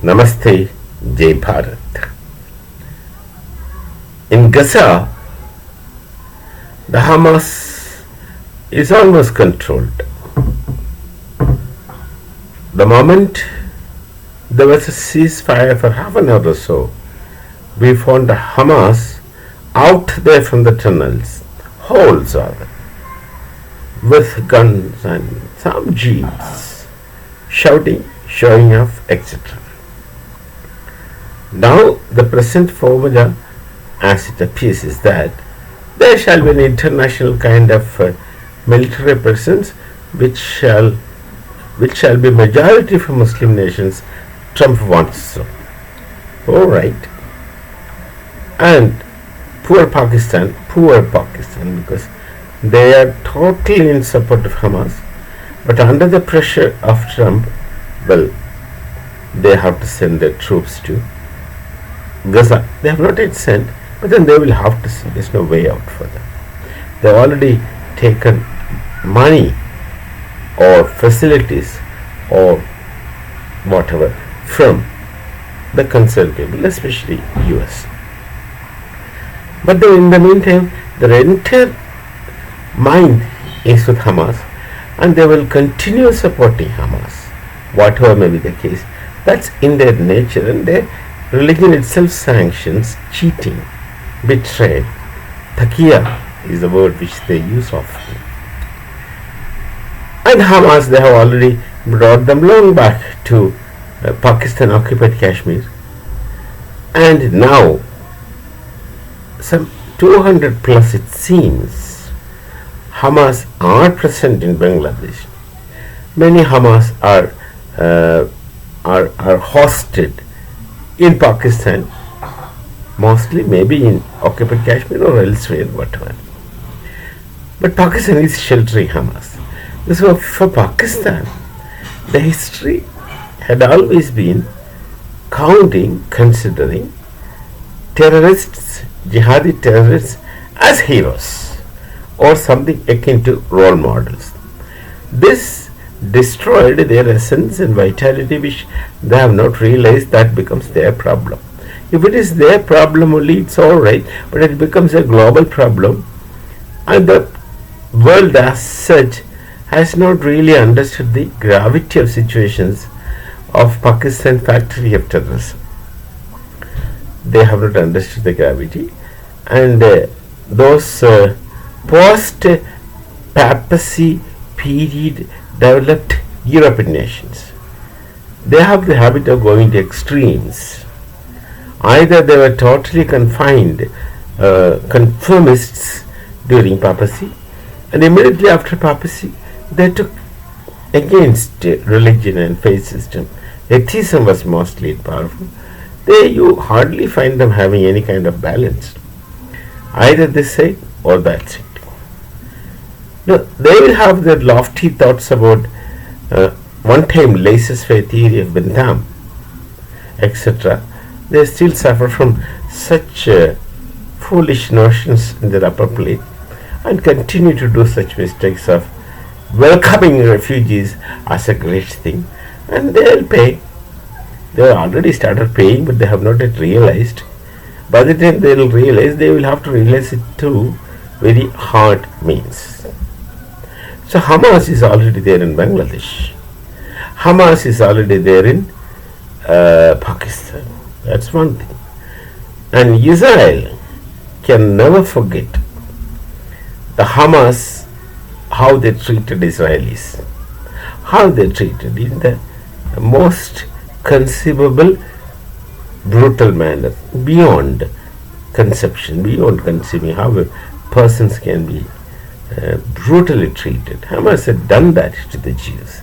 Namaste, Jai Bharat. In Gaza, the Hamas is almost controlled. The moment there was a ceasefire for half an hour or so, we found the Hamas out there from the tunnels, holes rather, with guns and some jeeps, shouting, showing off, etc. Now the present formula, as it appears, is that there shall be an international kind of military presence which shall be majority for Muslim nations. Trump wants so. All right. And poor Pakistan, because they are totally in support of Hamas, but under the pressure of Trump, well, they have to send their troops to Gaza. They have not yet sent, but then they will have to send. There's no way out for them. They've already taken money or facilities or whatever from the concerned people, especially US. But then in the meantime, their entire mind is with Hamas, and they will continue supporting Hamas, whatever may be the case. That's in their nature, and their religion itself sanctions cheating, betrayal. Taqiya is the word which they use often. And Hamas, they have already brought them long back to Pakistan occupied Kashmir, and now some 200 plus, it seems, Hamas are present in Bangladesh. Many Hamas are hosted in Pakistan, mostly maybe in occupied Kashmir or elsewhere, whatever. But Pakistan is sheltering Hamas. So for Pakistan, the history had always been considering terrorists, jihadi terrorists, as heroes or something akin to role models. This destroyed their essence and vitality, which they have not realized that becomes their problem. If it is their problem only, it's alright, but it becomes a global problem, and the world as such has not really understood the gravity of situations of Pakistan factory of terrorism. They have not understood the gravity, and those post-papacy period developed European nations, they have the habit of going to extremes. Either they were totally confined conformists during papacy, and immediately after papacy they took against religion and faith system. Atheism was mostly powerful. You hardly find them having any kind of balance. Either this side or that side. No, they will have their lofty thoughts about one-time laissez-faire theory of Bentham, etc. They still suffer from such foolish notions in their upper plate, and continue to do such mistakes of welcoming refugees as a great thing, and they will pay. They have already started paying, but they have not yet realized. By the time they will realize, they will have to realize it through very hard means. So Hamas is already there in Bangladesh. Hamas is already there in Pakistan. That's one thing. And Israel can never forget the Hamas, how they treated Israelis, how they treated in the most conceivable brutal manner, beyond conception, beyond conceiving how persons can be brutally treated. Hamas had done that to the Jews,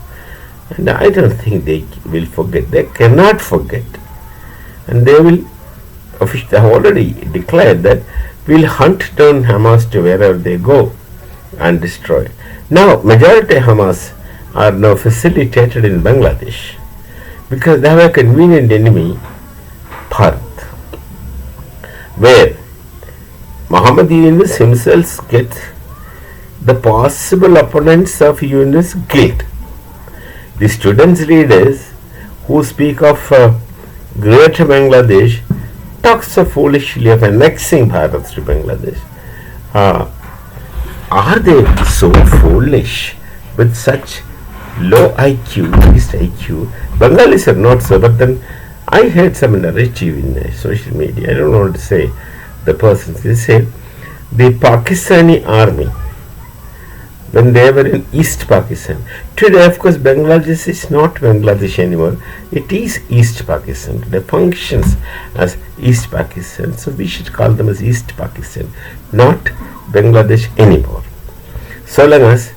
and I don't think they will forget. They cannot forget, and they have already declared that we'll hunt down Hamas to wherever they go and destroy. Now, majority Hamas are now facilitated in Bangladesh because they have a convenient enemy, Bharat, where Muhammad Yunus himself gets the possible opponents of Yunus guilt. The students leaders who speak of Greater Bangladesh talks so foolishly of annexing Bharat to Bangladesh. Uh, are they so foolish with such low IQ, least IQ? Bengalis are not so, but then I heard some narrative in social media. I don't want to say the persons. They say the Pakistani army, when they were in East Pakistan. Today, of course, Bangladesh is not Bangladesh anymore. It is East Pakistan. It functions as East Pakistan. So we should call them as East Pakistan, not Bangladesh anymore. So long as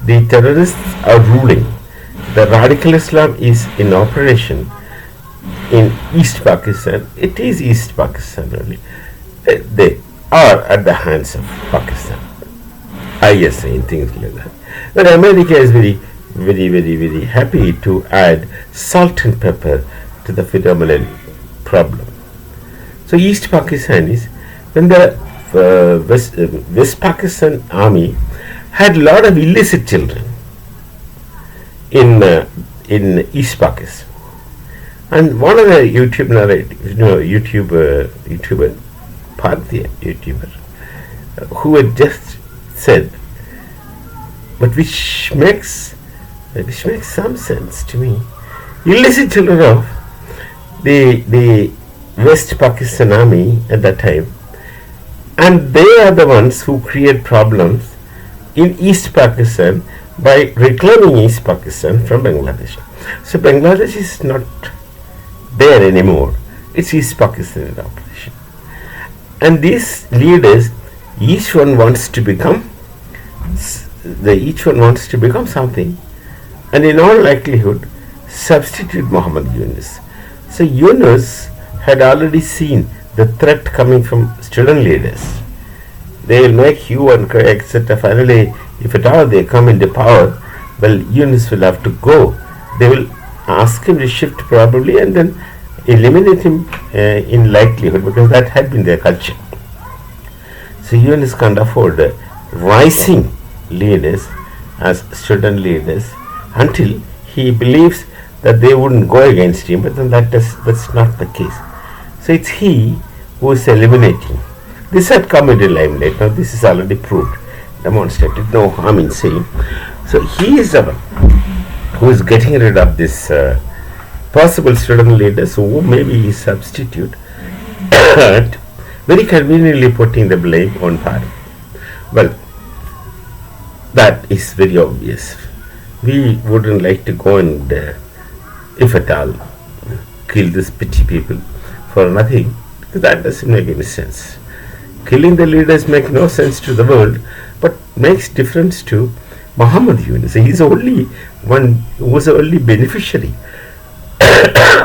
the terrorists are ruling, the radical Islam is in operation in East Pakistan, it is East Pakistan only. They are at the hands of Pakistan. ISA and things like that. But America is very happy to add salt and pepper to the phenomenal problem. So East Pakistan is when the West Pakistan army had a lot of illicit children in East Pakistan, and one of the YouTuber, Bharatiya YouTuber, who had just said, but which makes some sense to me. Illicit children of the West Pakistan army at that time, and they are the ones who create problems in East Pakistan by reclaiming East Pakistan from Bangladesh. So Bangladesh is not there anymore. It's East Pakistan in operation. And these leaders, each one wants to become something, and in all likelihood substitute Muhammad Yunus. So Yunus had already seen the threat coming from student leaders. They will make hue and cry, etc. Finally, if at all they come into power, well, Yunus will have to go. They will ask him to shift probably and then eliminate him in likelihood, because that had been their culture. So Yunus can't afford rising leaders as student leaders until he believes that they wouldn't go against him, but then that's not the case. So it's he who is eliminating. This had come into limelight. Now this is already proved, demonstrated, no harm in saying. So he is the one who is getting rid of this possible student leaders who maybe he substitute, and very conveniently putting the blame on Bharat. Well, that is very obvious. We wouldn't like to go and, if at all, kill these petty people for nothing, because that doesn't make any sense. Killing the leaders makes no sense to the world, but makes difference to Muhammad Yunus. He is the only one who was the only beneficiary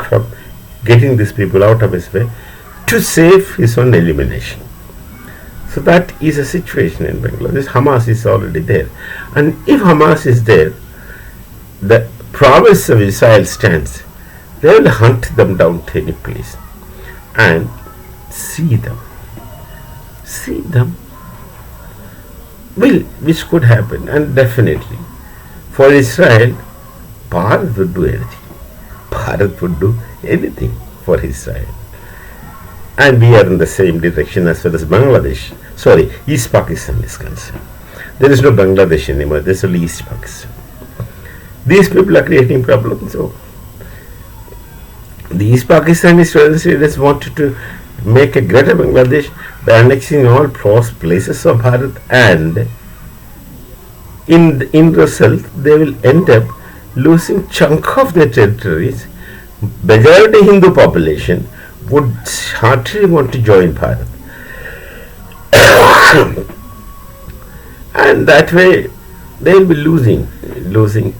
from getting these people out of his way to save his own elimination. So that is a situation in Bangladesh. Hamas is already there, and if Hamas is there, the promise of Israel stands. They will hunt them down to any place and see them. Well, which could happen, and definitely for Israel, Bharat would do anything. Bharat would do anything for Israel. And we are in the same direction as far as East Pakistan is concerned. There is no Bangladesh anymore, there is only East Pakistan. These people are creating problems. So the East Pakistani students wanted to make a greater Bangladesh by annexing all places of Bharat, and in result they will end up losing chunk of their territories. Majority Hindu population would heartily want to join Bharat. And that way they will be losing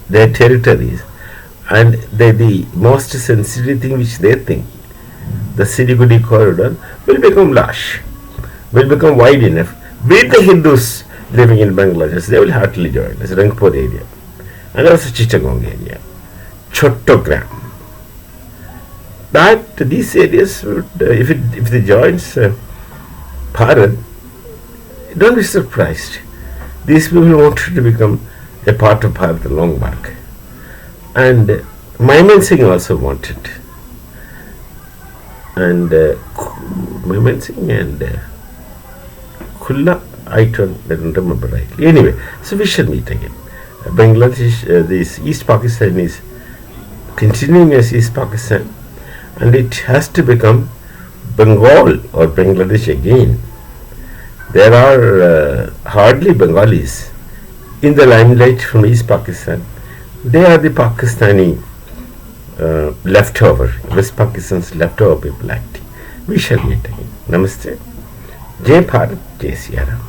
their territories, and the most sensitive thing which they think, the Siliguri corridor, will become large, will become wide enough. With the Hindus living in Bangladesh, they will heartily join us, Rangpur area, and also Chittagong area, Chattogram. That these areas would, if they joins Bharat, don't be surprised. These people wanted to become a part of Bharat long back, and Maiman Singh also wanted. and Mohammed Singh and Khulla. I don't remember rightly. Anyway, so we shall meet again. Bangladesh, this East Pakistan is continuing as East Pakistan, and it has to become Bengal or Bangladesh again. There are hardly Bengalis in the limelight from East Pakistan. They are the Pakistani leftover, West Pakistan's leftover people acting. We shall meet again. Namaste. Jai Bharat, Jai Siya Ram.